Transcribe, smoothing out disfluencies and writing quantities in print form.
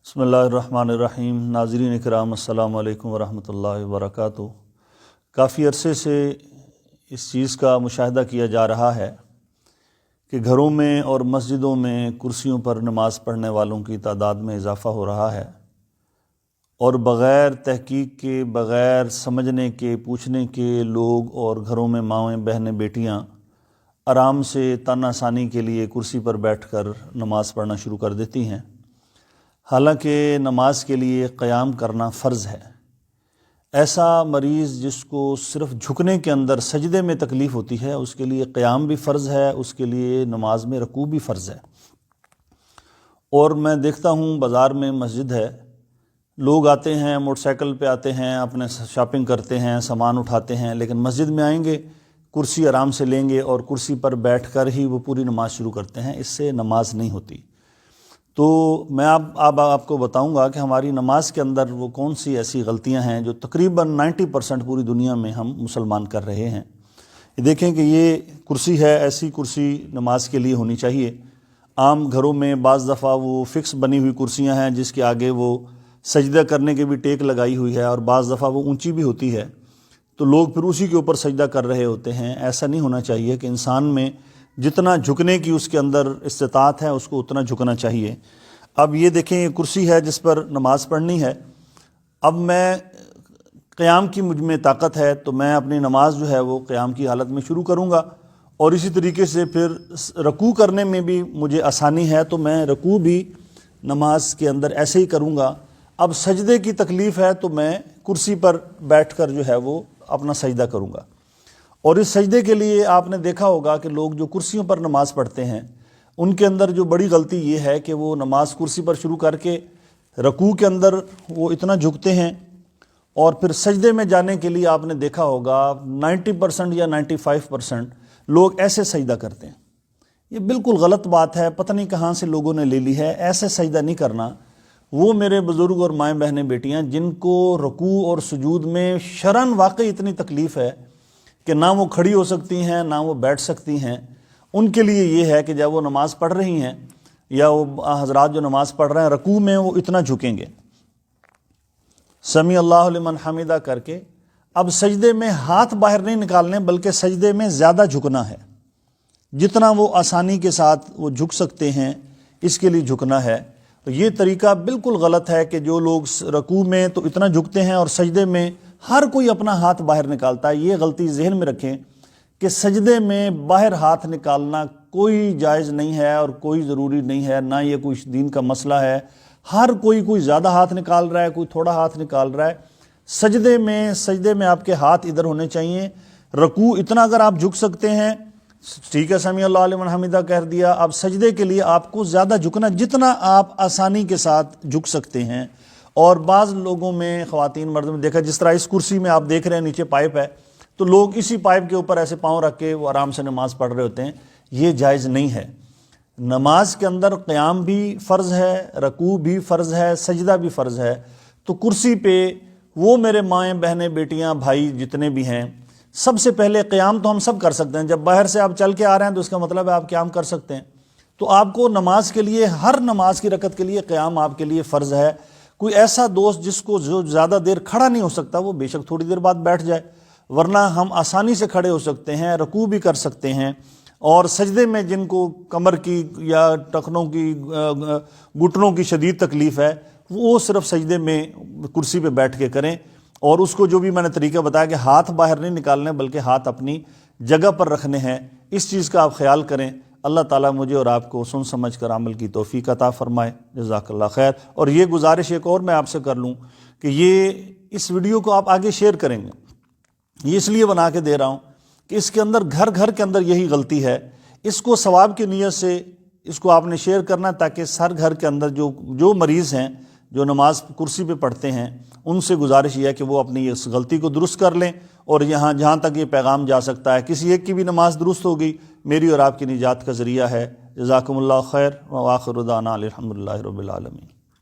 بسم اللہ الرحمن الرحیم۔ ناظرین اکرام، السلام علیکم ورحمۃ اللہ وبرکاتہ۔ کافی عرصے سے اس چیز کا مشاہدہ کیا جا رہا ہے کہ گھروں میں اور مسجدوں میں کرسیوں پر نماز پڑھنے والوں کی تعداد میں اضافہ ہو رہا ہے، اور بغیر تحقیق کے، بغیر سمجھنے کے، پوچھنے کے لوگ اور گھروں میں مائیں بہنیں بیٹیاں آرام سے تن آسانی کے لیے کرسی پر بیٹھ کر نماز پڑھنا شروع کر دیتی ہیں، حالانکہ نماز کے لیے قیام کرنا فرض ہے۔ ایسا مریض جس کو صرف جھکنے کے اندر سجدے میں تکلیف ہوتی ہے، اس کے لیے قیام بھی فرض ہے، اس کے لیے نماز میں رکوع بھی فرض ہے۔ اور میں دیکھتا ہوں بازار میں مسجد ہے، لوگ آتے ہیں، موٹر سائیکل پہ آتے ہیں، اپنے شاپنگ کرتے ہیں، سامان اٹھاتے ہیں، لیکن مسجد میں آئیں گے، کرسی آرام سے لیں گے اور کرسی پر بیٹھ کر ہی وہ پوری نماز شروع کرتے ہیں۔ اس سے نماز نہیں ہوتی۔ تو میں اب آپ کو بتاؤں گا کہ ہماری نماز کے اندر وہ کون سی ایسی غلطیاں ہیں جو تقریباً 90% پوری دنیا میں ہم مسلمان کر رہے ہیں۔ یہ دیکھیں کہ یہ کرسی ہے، ایسی کرسی نماز کے لیے ہونی چاہیے۔ عام گھروں میں بعض دفعہ وہ فکس بنی ہوئی کرسیاں ہیں جس کے آگے وہ سجدہ کرنے کے بھی ٹیک لگائی ہوئی ہے، اور بعض دفعہ وہ اونچی بھی ہوتی ہے، تو لوگ پھر اسی کے اوپر سجدہ کر رہے ہوتے ہیں۔ ایسا نہیں ہونا چاہیے کہ انسان میں جتنا جھکنے کی اس کے اندر استطاعت ہے اس کو اتنا جھکنا چاہیے۔ اب یہ دیکھیں، یہ کرسی ہے جس پر نماز پڑھنی ہے۔ اب میں قیام کی مجھ میں طاقت ہے تو میں اپنی نماز جو ہے وہ قیام کی حالت میں شروع کروں گا، اور اسی طریقے سے پھر رکوع کرنے میں بھی مجھے آسانی ہے تو میں رکوع بھی نماز کے اندر ایسے ہی کروں گا۔ اب سجدے کی تکلیف ہے تو میں کرسی پر بیٹھ کر جو ہے وہ اپنا سجدہ کروں گا۔ اور اس سجدے کے لیے آپ نے دیکھا ہوگا کہ لوگ جو کرسیوں پر نماز پڑھتے ہیں ان کے اندر جو بڑی غلطی یہ ہے کہ وہ نماز کرسی پر شروع کر کے رکوع کے اندر وہ اتنا جھکتے ہیں، اور پھر سجدے میں جانے کے لیے آپ نے دیکھا ہوگا 90% یا 95% لوگ ایسے سجدہ کرتے ہیں۔ یہ بالکل غلط بات ہے، پتہ نہیں کہاں سے لوگوں نے لے لی ہے۔ ایسے سجدہ نہیں کرنا۔ وہ میرے بزرگ اور مائیں بہنیں بیٹیاں جن کو رکوع اور سجود میں شرعاً واقعی اتنی تکلیف ہے کہ نہ وہ کھڑی ہو سکتی ہیں نہ وہ بیٹھ سکتی ہیں، ان کے لیے یہ ہے کہ جب وہ نماز پڑھ رہی ہیں یا وہ حضرات جو نماز پڑھ رہے ہیں رکوع میں وہ اتنا جھکیں گے، سمیع اللہ لمن حمیدہ کر کے۔ اب سجدے میں ہاتھ باہر نہیں نکالنے بلکہ سجدے میں زیادہ جھکنا ہے، جتنا وہ آسانی کے ساتھ وہ جھک سکتے ہیں اس کے لیے جھکنا ہے۔ تو یہ طریقہ بالکل غلط ہے کہ جو لوگ رکوع میں تو اتنا جھکتے ہیں اور سجدے میں ہر کوئی اپنا ہاتھ باہر نکالتا ہے۔ یہ غلطی ذہن میں رکھیں کہ سجدے میں باہر ہاتھ نکالنا کوئی جائز نہیں ہے اور کوئی ضروری نہیں ہے، نہ یہ کوئی دین کا مسئلہ ہے۔ ہر کوئی زیادہ ہاتھ نکال رہا ہے، کوئی تھوڑا ہاتھ نکال رہا ہے۔ سجدے میں آپ کے ہاتھ ادھر ہونے چاہیے۔ رکوع اتنا اگر آپ جھک سکتے ہیں ٹھیک ہے، سمیع اللہ لمن حمیدہ کہہ دیا۔ اب سجدے کے لیے آپ کو زیادہ جھکنا جتنا آپ آسانی کے ساتھ جھک سکتے ہیں۔ اور بعض لوگوں میں، خواتین مرد میں دیکھا، جس طرح اس کرسی میں آپ دیکھ رہے ہیں نیچے پائپ ہے تو لوگ اسی پائپ کے اوپر ایسے پاؤں رکھ کے وہ آرام سے نماز پڑھ رہے ہوتے ہیں۔ یہ جائز نہیں ہے۔ نماز کے اندر قیام بھی فرض ہے، رکوع بھی فرض ہے، سجدہ بھی فرض ہے۔ تو کرسی پہ وہ میرے مائیں بہنیں بیٹیاں بھائی جتنے بھی ہیں، سب سے پہلے قیام تو ہم سب کر سکتے ہیں۔ جب باہر سے آپ چل کے آ رہے ہیں تو اس کا مطلب ہے آپ قیام کر سکتے ہیں۔ تو آپ کو نماز کے لیے، ہر نماز کی رکعت کے لیے قیام آپ کے لیے فرض ہے۔ کوئی ایسا دوست جس کو جو زیادہ دیر کھڑا نہیں ہو سکتا وہ بے شک تھوڑی دیر بعد بیٹھ جائے، ورنہ ہم آسانی سے کھڑے ہو سکتے ہیں، رکوع بھی کر سکتے ہیں۔ اور سجدے میں جن کو کمر کی یا ٹخنوں کی، گھٹنوں کی شدید تکلیف ہے وہ صرف سجدے میں کرسی پہ بیٹھ کے کریں۔ اور اس کو جو بھی میں نے طریقہ بتایا کہ ہاتھ باہر نہیں نکالنے بلکہ ہاتھ اپنی جگہ پر رکھنے ہیں، اس چیز کا آپ خیال کریں۔ اللہ تعالیٰ مجھے اور آپ کو سن سمجھ کر عمل کی توفیق عطا فرمائے۔ جزاک اللہ خیر۔ اور یہ گزارش ایک اور میں آپ سے کر لوں کہ یہ اس ویڈیو کو آپ آگے شیئر کریں گے، یہ اس لیے بنا کے دے رہا ہوں کہ اس کے اندر گھر گھر کے اندر یہی غلطی ہے۔ اس کو ثواب کی نیت سے اس کو آپ نے شیئر کرنا تاکہ ہر گھر کے اندر جو مریض ہیں، جو نماز کرسی پہ پڑھتے ہیں، ان سے گزارش یہ ہے کہ وہ اپنی اس غلطی کو درست کر لیں۔ اور جہاں تک یہ پیغام جا سکتا ہے، کسی ایک کی بھی نماز درست ہوگی میری اور آپ کی نجات کا ذریعہ ہے۔ جزاکم اللہ خیر، وآخر دعوانا الحمدللہ رب العالمین۔